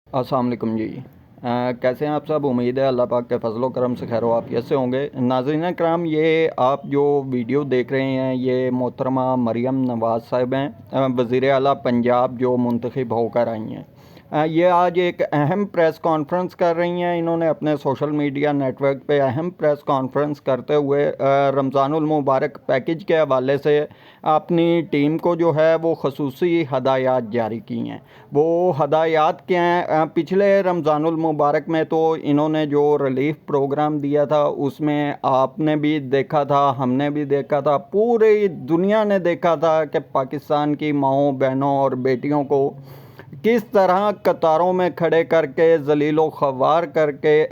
अस्सलाम वालेकुम जी। कैसे हैं आप सब? उम्मीद है अल्लाह पाक के फजल व करम से खैर वाफियत से होंगे। नाज़रीन कराम, ये आप जो वीडियो देख रहे हैं ये मोहतरमा मरियम नवाज़ साहिब हैं, वज़ीर आला पंजाब जो मुंतखब होकर आई हैं। ये आज एक अहम प्रेस कॉन्फ्रेंस कर रही हैं। इन्होंने अपने सोशल मीडिया नेटवर्क पे अहम प्रेस कॉन्फ्रेंस करते हुए रमज़ानुल मुबारक पैकेज के हवाले से अपनी टीम को जो है वो खसूसी हदायत जारी की हैं। वो हदायत क्या हैं? पिछले रमज़ानुल मुबारक में तो इन्होंने जो रिलीफ प्रोग्राम दिया था उसमें आपने भी देखा था, हमने भी देखा था, पूरी दुनिया ने देखा था कि पाकिस्तान की माँओं, बहनों और बेटियों को किस तरह कतारों में खड़े करके ज़लील व ख़वार करके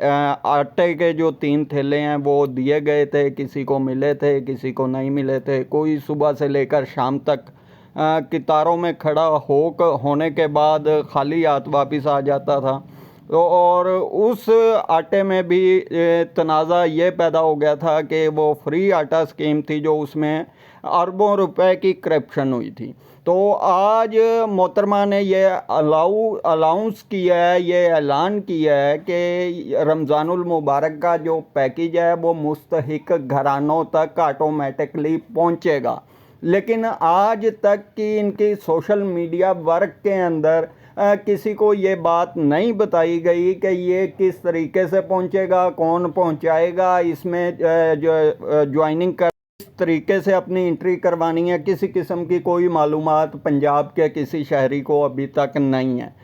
आटे के जो 3 थैले हैं वो दिए गए थे। किसी को मिले थे, किसी को नहीं मिले थे। कोई सुबह से लेकर शाम तक कतारों में खड़ा होने के बाद खाली हाथ वापस आ जाता था। तो और उस आटे में भी तनाज़ा ये पैदा हो गया था कि वो फ्री आटा स्कीम थी जो उसमें अरबों रुपए की करप्शन हुई थी। तो आज मोहतरमा ने ये अलाउंस किया है, ये ऐलान किया है कि रमज़ानुल मुबारक का जो पैकेज है वो मुस्तहिक घरानों तक ऑटोमेटिकली पहुंचेगा। लेकिन आज तक की इनकी सोशल मीडिया वर्क के अंदर किसी को ये बात नहीं बताई गई कि ये किस तरीके से पहुंचेगा, कौन पहुंचाएगा, इसमें जो ज्वाइनिंग कर इस तरीके से अपनी एंट्री करवानी है, किसी किस्म की कोई मालूमात पंजाब के किसी शहरी को अभी तक नहीं है।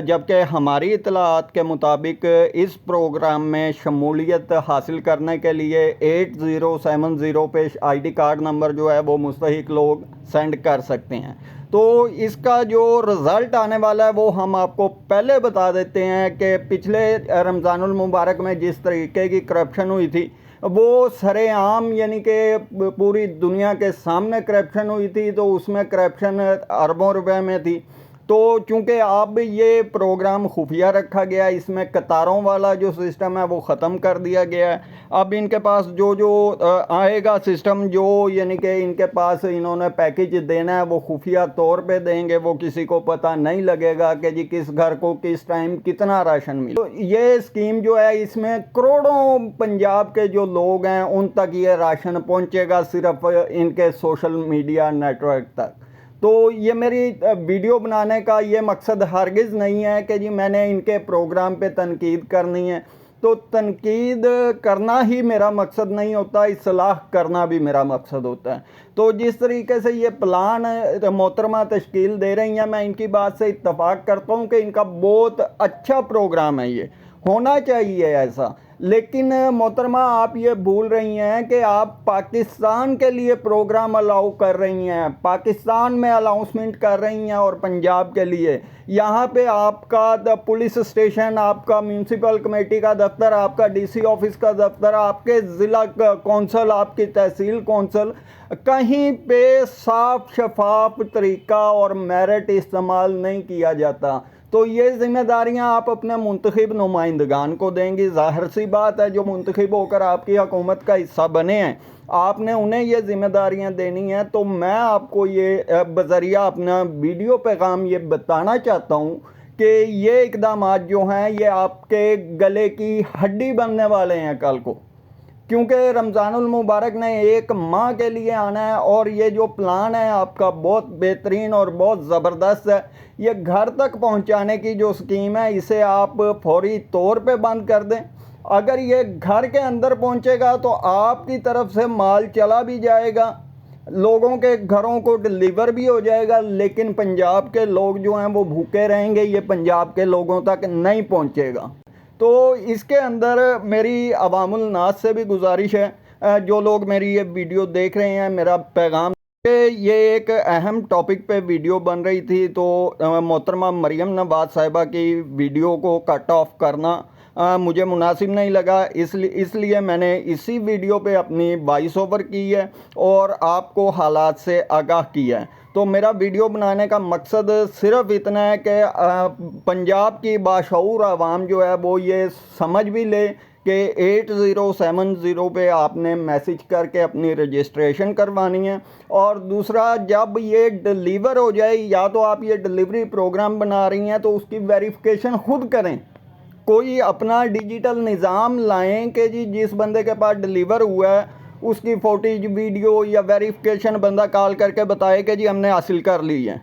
जबकि हमारी इतलात के मुताबिक इस प्रोग्राम में शमूलियत हासिल करने के लिए 8070 पे ID कार्ड नंबर जो है वो मुस्तहिक लोग सेंड कर सकते हैं। तो इसका जो रिज़ल्ट आने वाला है वो हम आपको पहले बता देते हैं कि पिछले रमज़ानुल मुबारक में जिस तरीके की करप्शन हुई थी वो सरेआम, यानी कि पूरी दुनिया के सामने करप्शन हुई थी। तो उसमें करप्शन अरबों रुपए में थी। तो चूँकि अब ये प्रोग्राम खुफिया रखा गया, इसमें कतारों वाला जो सिस्टम है वो ख़त्म कर दिया गया है। अब इनके पास जो आएगा सिस्टम, जो यानी कि इनके पास इन्होंने पैकेज देना है वो खुफिया तौर पे देंगे। वो किसी को पता नहीं लगेगा कि जी किस घर को किस टाइम कितना राशन मिले। तो ये स्कीम जो है इसमें करोड़ों पंजाब के जो लोग हैं उन तक ये राशन पहुंचेगा, सिर्फ इनके सोशल मीडिया नेटवर्क तक। तो ये मेरी वीडियो बनाने का ये मकसद हरगिज़ नहीं है कि जी मैंने इनके प्रोग्राम पे तनकीद करनी है। तो तनकीद करना ही मेरा मकसद नहीं होता, इस्लाह करना भी मेरा मकसद होता है। तो जिस तरीके से ये प्लान मोहतरमा तश्कील दे रही हैं, मैं इनकी बात से इत्तफाक करता हूँ कि इनका बहुत अच्छा प्रोग्राम है, ये होना चाहिए ऐसा। लेकिन मोहतरमा आप ये भूल रही हैं कि आप पाकिस्तान के लिए प्रोग्राम अलाउ कर रही हैं, पाकिस्तान में अनाउंसमेंट कर रही हैं। और पंजाब के लिए यहाँ पे आपका पुलिस स्टेशन, आपका म्यूनसिपल कमेटी का दफ्तर, आपका DC ऑफिस का दफ्तर, आपके ज़िला कौंसल, आपकी तहसील कौंसल, कहीं पे साफ शफाफ तरीका और मेरिट इस्तेमाल नहीं किया जाता। तो ये जिम्मेदारियां आप अपने मुंतखब नुमाइंदगान को देंगी। ज़ाहिर सी बात है, जो मुंतखब होकर आपकी हुकूमत का हिस्सा बने हैं आपने उन्हें ये जिम्मेदारियां देनी हैं। तो मैं आपको ये बज़रिया अपना वीडियो पैगाम ये बताना चाहता हूँ कि ये इकदाम जो हैं ये आपके गले की हड्डी बनने वाले हैं कल को, क्योंकि रमज़ानुल मुबारक ने एक माह के लिए आना है। और ये जो प्लान है आपका बहुत बेहतरीन और बहुत ज़बरदस्त है। ये घर तक पहुंचाने की जो स्कीम है इसे आप फौरी तौर पे बंद कर दें। अगर ये घर के अंदर पहुंचेगा तो आपकी तरफ से माल चला भी जाएगा, लोगों के घरों को डिलीवर भी हो जाएगा, लेकिन पंजाब के लोग जो हैं वो भूखे रहेंगे, ये पंजाब के लोगों तक नहीं पहुंचेगा। तो इसके अंदर मेरी अवामुल नास से भी गुजारिश है, जो लोग मेरी ये वीडियो देख रहे हैं, मेरा पैगाम कि ये एक अहम टॉपिक पे वीडियो बन रही थी। तो मोहतरमा मरियम नवाज़ साहिबा की वीडियो को कट ऑफ करना मुझे मुनासिब नहीं लगा, इसलिए मैंने इसी वीडियो पे अपनी वॉइस ओवर की है और आपको हालात से आगाह किया है। तो मेरा वीडियो बनाने का मकसद सिर्फ इतना है कि पंजाब की बाशऊर आवाम जो है वो ये समझ भी ले کہ 8070 پہ آپ نے میسج کر کے اپنی رجسٹریشن کروانی ہے. اور دوسرا جب یہ ڈلیور ہو جائے, یا تو آپ یہ ڈلیوری پروگرام بنا رہی ہیں تو اس کی ویریفیکیشن خود کریں, کوئی اپنا ڈیجیٹل نظام لائیں کہ جی جس بندے کے پاس ڈلیور ہوا ہے اس کی فوٹیج ویڈیو یا ویریفیکیشن بندہ کال کر کے بتائے کہ جی ہم نے حاصل کر لی ہے.